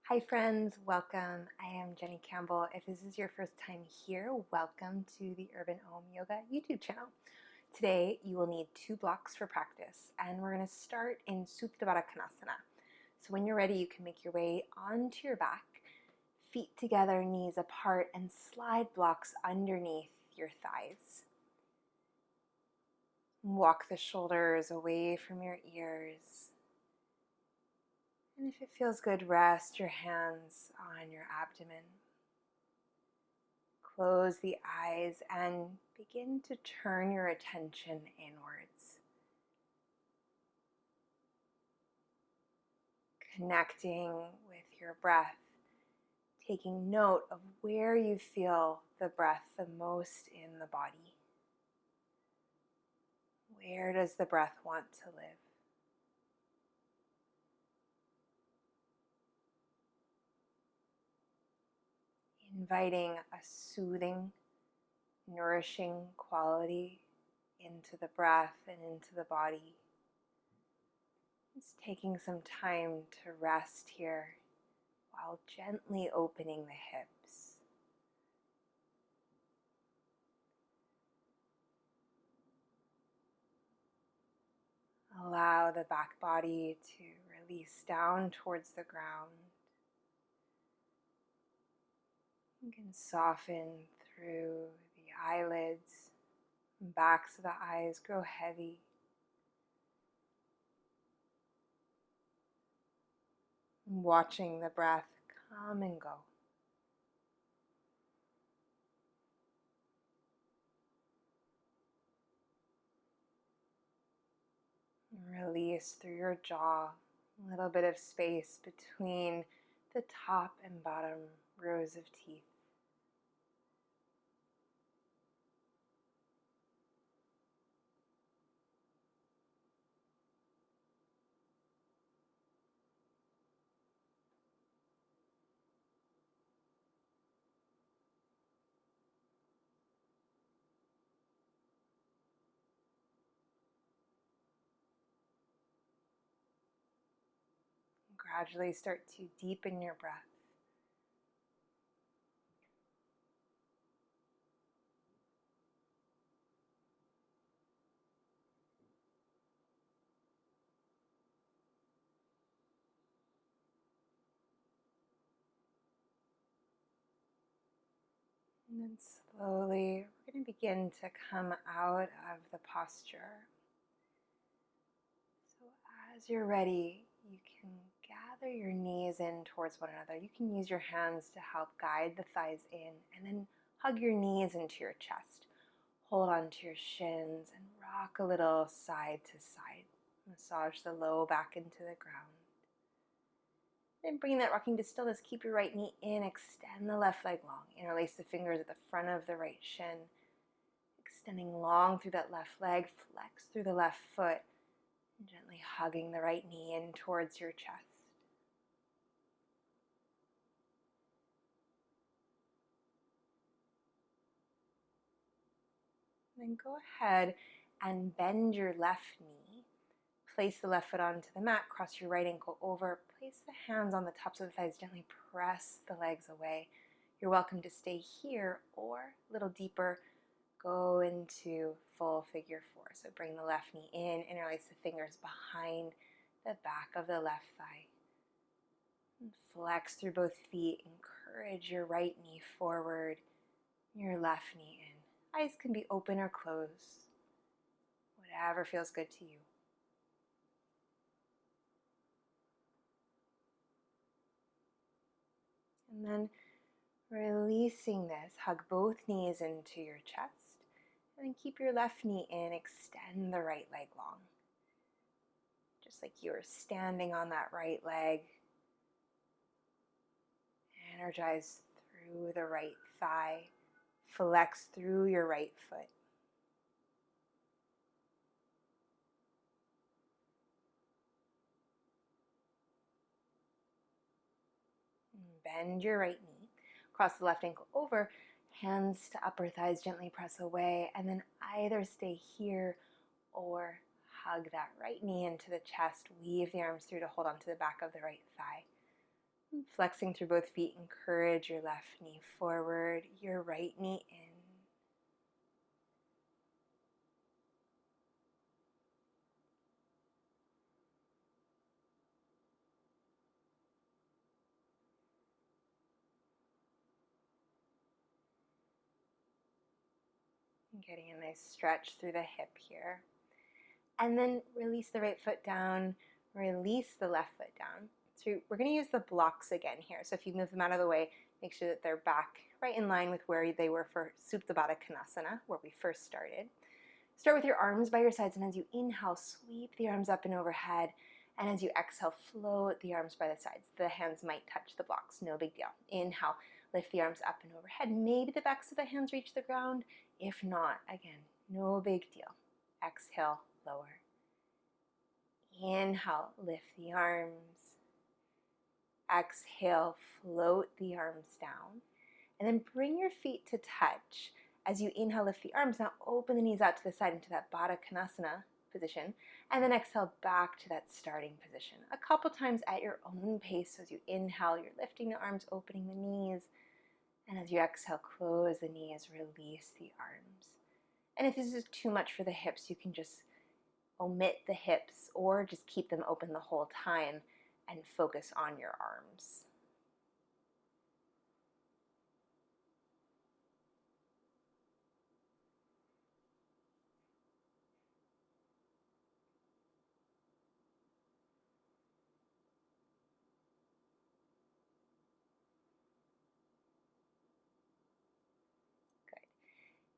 Hi friends, welcome. I am Jenny Campbell. If this is your first time here, welcome to the Urban Om Yoga YouTube channel. Today you will need 2 blocks for practice, and we're going to start in Supta Barakanasana. So when you're ready, you can make your way onto your back, feet together, knees apart, and slide blocks underneath your thighs. Walk the shoulders away from your ears. And if it feels good, rest your hands on your abdomen. Close the eyes and begin to turn your attention inwards. Connecting with your breath, taking note of where you feel the breath the most in the body. Where does the breath want to live? Inviting a soothing, nourishing quality into the breath and into the body. Just taking some time to rest here while gently opening the hips. Allow the back body to release down towards the ground. You can soften through the eyelids, backs of the eyes grow heavy. Watching the breath come and go. Release through your jaw, a little bit of space between the top and bottom rows of teeth. Gradually start to deepen your breath. And then slowly, we're going to begin to come out of the posture. So as you're ready, you can gather your knees in towards one another. You can use your hands to help guide the thighs in, and then hug your knees into your chest. Hold onto your shins and rock a little side to side. Massage the low back into the ground. Then bring that rocking to stillness. Keep your right knee in. Extend the left leg long. Interlace the fingers at the front of the right shin. Extending long through that left leg. Flex through the left foot. And gently hugging the right knee in towards your chest. Then go ahead and bend your left knee. Place the left foot onto the mat, cross your right ankle over, place the hands on the tops of the thighs, gently press the legs away. You're welcome to stay here or a little deeper, go into full figure 4. So bring the left knee in, interlace the fingers behind the back of the left thigh. And flex through both feet, encourage your right knee forward, your left knee in. Eyes can be open or closed, whatever feels good to you. And then releasing this, hug both knees into your chest, and then keep your left knee in, extend the right leg long. Just like you were standing on that right leg. Energize through the right thigh, flex through your right foot. Bend your right knee, cross the left ankle over, hands to upper thighs, gently press away, and then either stay here or hug that right knee into the chest, weave the arms through to hold onto the back of the right thigh. Flexing through both feet, encourage your left knee forward, your right knee in. Getting a nice stretch through the hip here. And then release the right foot down, release the left foot down. So we're going to use the blocks again here. So if you move them out of the way, make sure that they're back right in line with where they were for Supta Barakanasana, where we first started. Start with your arms by your sides, and as you inhale, sweep the arms up and overhead. And as you exhale, float the arms by the sides. The hands might touch the blocks, no big deal. Inhale, lift the arms up and overhead. Maybe the backs of the hands reach the ground. If not, again, no big deal. Exhale, lower. Inhale, lift the arms. Exhale, float the arms down. And then bring your feet to touch. As you inhale, lift the arms. Now open the knees out to the side into that Barakanasana position. And then exhale back to that starting position. A couple times at your own pace. So as you inhale, you're lifting the arms, opening the knees. And as you exhale, close the knees, release the arms. And if this is too much for the hips, you can just omit the hips or just keep them open the whole time and focus on your arms.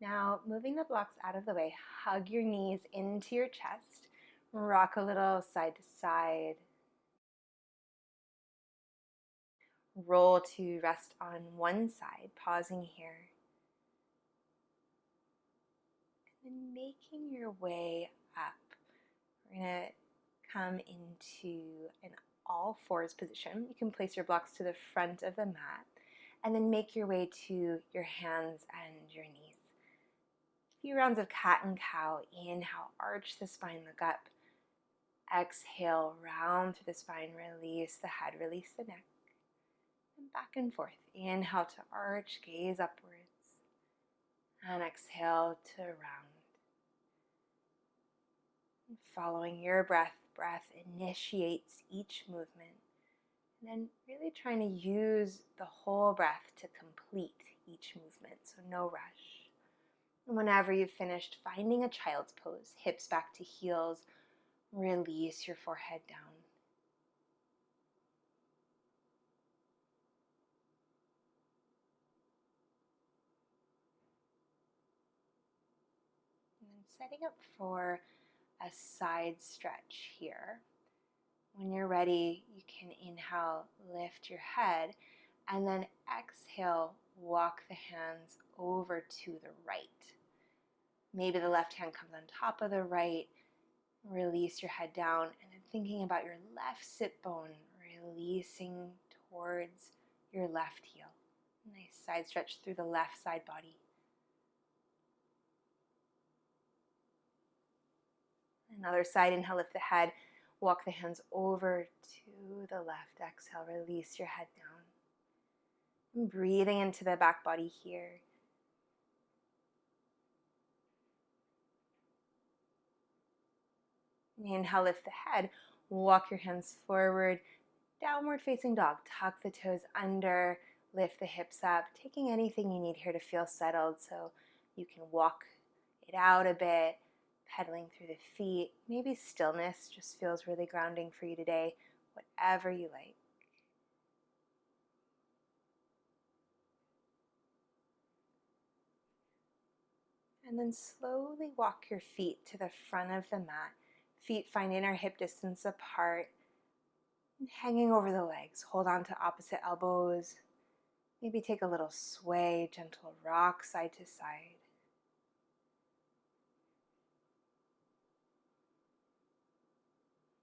Now, moving the blocks out of the way, hug your knees into your chest, rock a little side to side, roll to rest on one side, pausing here, and then making your way up. We're going to come into an all fours position. You can place your blocks to the front of the mat, and then make your way to your hands and your knees. Few rounds of cat and cow. Inhale, arch the spine, look up. Exhale, round through the spine, release the head, release the neck. And back and forth. Inhale to arch, gaze upwards. And exhale to round. And following your breath, breath initiates each movement. And then really trying to use the whole breath to complete each movement, so no rush. Whenever you've finished, finding a child's pose, hips back to heels, release your forehead down. And then setting up for a side stretch here. When you're ready, you can inhale, lift your head, and then exhale, walk the hands over to the right. Maybe the left hand comes on top of the right. Release your head down, and then thinking about your left sit bone, releasing towards your left heel. Nice side stretch through the left side body. Another side, inhale, lift the head, walk the hands over to the left. Exhale, release your head down. And breathing into the back body here. Inhale, lift the head, walk your hands forward, downward facing dog. Tuck the toes under, lift the hips up, taking anything you need here to feel settled so you can walk it out a bit, pedaling through the feet. Maybe stillness just feels really grounding for you today, whatever you like. And then slowly walk your feet to the front of the mat. Feet find inner hip distance apart. And hanging over the legs. Hold on to opposite elbows. Maybe take a little sway, gentle rock side to side.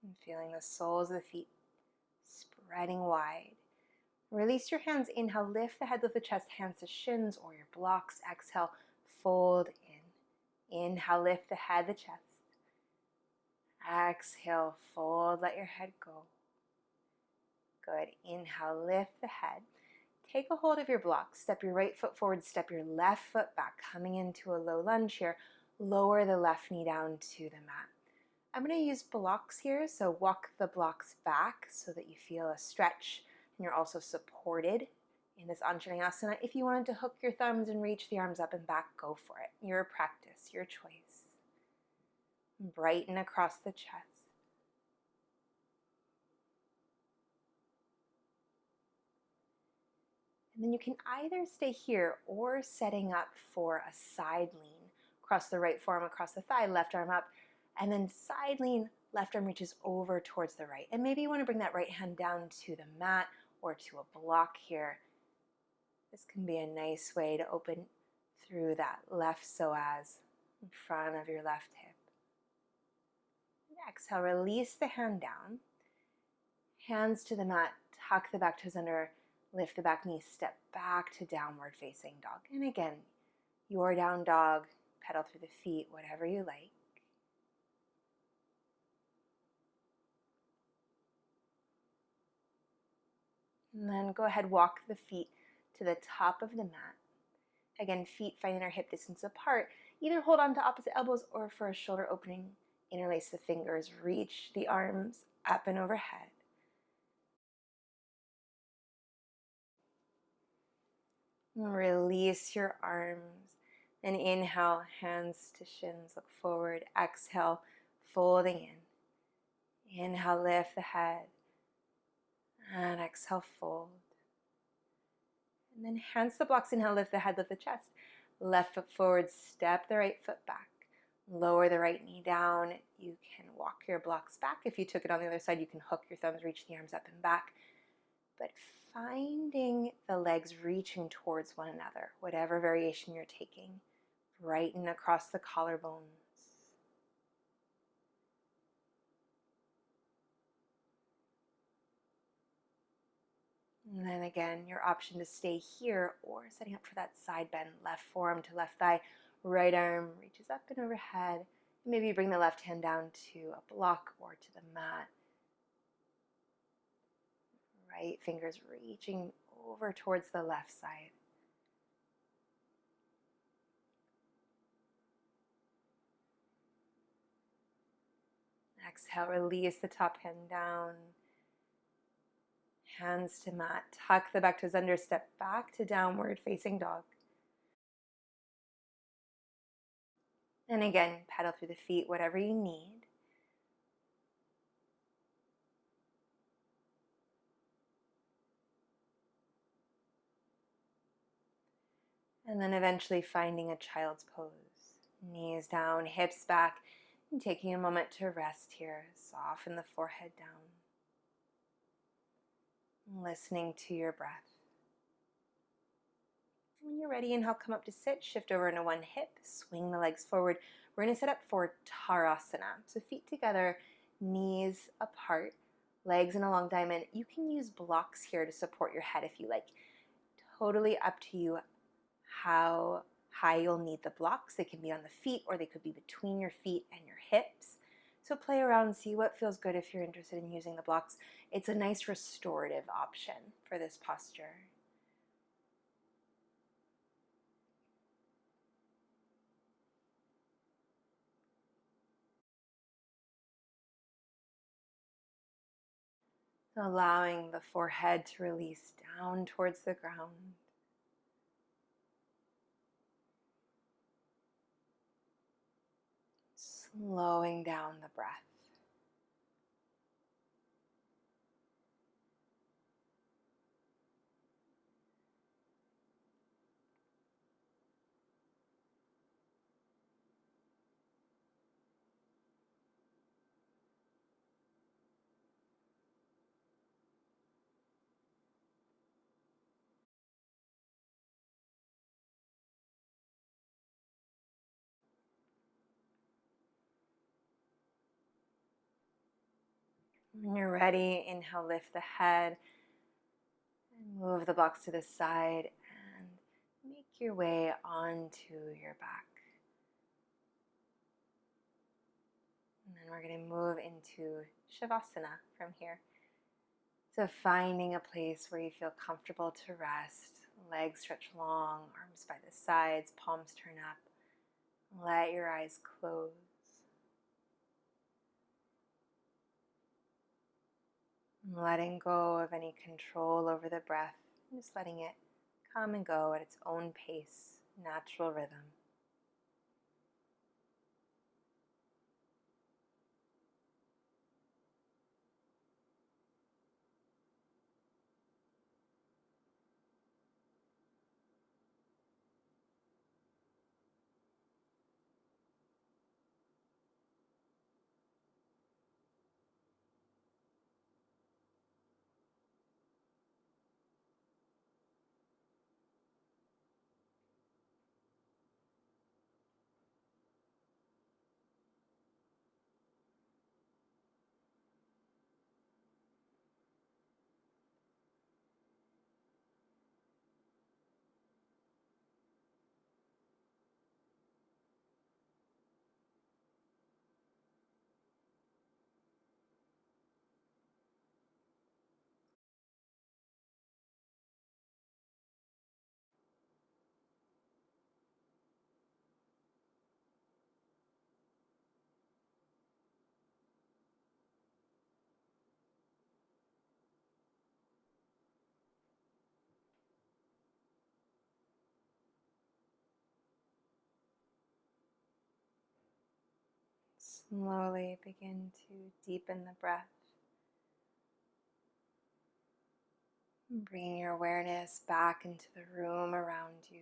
And feeling the soles of the feet spreading wide. Release your hands. Inhale, lift the head, lift the chest, hands to shins or your blocks. Exhale, fold in. Inhale, lift the head, the chest. Exhale, fold, let your head go. Good. Inhale, lift the head. Take a hold of your block. Step your right foot forward, step your left foot back, coming into a low lunge here. Lower the left knee down to the mat. I'm going to use blocks here, so walk the blocks back so that you feel a stretch and you're also supported in this Anjaneyasana. If you wanted to hook your thumbs and reach the arms up and back, go for it. Your practice, your choice. Brighten across the chest. And then you can either stay here or setting up for a side lean. Cross the right forearm across the thigh, left arm up, and then side lean, left arm reaches over towards the right. And maybe you want to bring that right hand down to the mat or to a block here. This can be a nice way to open through that left psoas in front of your left hip. And exhale, release the hand down. Hands to the mat, tuck the back toes under, lift the back knee, step back to downward facing dog. And again, your down dog, pedal through the feet, whatever you like. And then go ahead, walk the feet to the top of the mat. Again, feet finding our hip distance apart. Either hold on to opposite elbows or for a shoulder opening, interlace the fingers, reach the arms up and overhead. Release your arms and inhale, hands to shins, look forward. Exhale, folding in. Inhale, lift the head. And exhale, fold. And then hands to the blocks, inhale, lift the head, lift the chest. Left foot forward, step the right foot back. Lower the right knee down. You can walk your blocks back. If you took it on the other side, you can hook your thumbs, reach the arms up and back. But finding the legs reaching towards one another, whatever variation you're taking. Brighten across the collarbones. And then again, your option to stay here or setting up for that side bend. Left forearm to left thigh, right arm reaches up and overhead. Maybe you bring the left hand down to a block or to the mat. Right fingers reaching over towards the left side. Exhale, release the top hand down. Hands to mat, tuck the back toes under, step back to downward facing dog. And again, pedal through the feet, whatever you need. And then eventually finding a child's pose. Knees down, hips back, and taking a moment to rest here. Soften the forehead down. Listening to your breath. When you're ready, inhale, come up to sit, shift over into one hip, swing the legs forward. We're going to set up for Tarasana. So feet together, knees apart, legs in a long diamond. You can use blocks here to support your head if you like. Totally up to you how high you'll need the blocks. They can be on the feet or they could be between your feet and your hips. So play around, see what feels good if you're interested in using the blocks. It's a nice restorative option for this posture. Allowing the forehead to release down towards the ground. Slowing down the breath. When you're ready, inhale, lift the head, and move the blocks to the side, and make your way onto your back. And then we're going to move into Savasana from here. So finding a place where you feel comfortable to rest, legs stretch long, arms by the sides, palms turn up. Let your eyes close. Letting go of any control over the breath, just letting it come and go at its own pace, natural rhythm. Slowly begin to deepen the breath. Bringing your awareness back into the room around you.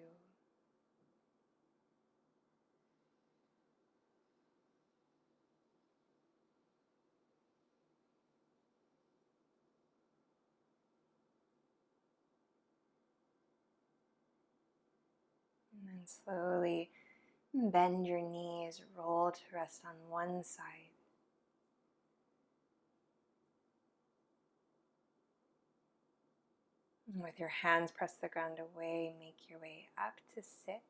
And then slowly bend your knees, roll to rest on one side. And with your hands press the ground away, make your way up to sit.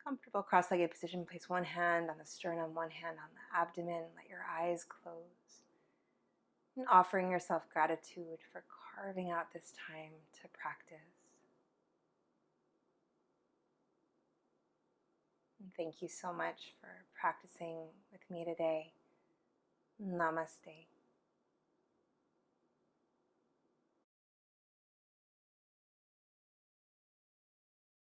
Comfortable cross-legged position, place one hand on the sternum, one hand on the abdomen. Let your eyes close. And offering yourself gratitude for carving out this time to practice. And thank you so much for practicing with me today. Namaste.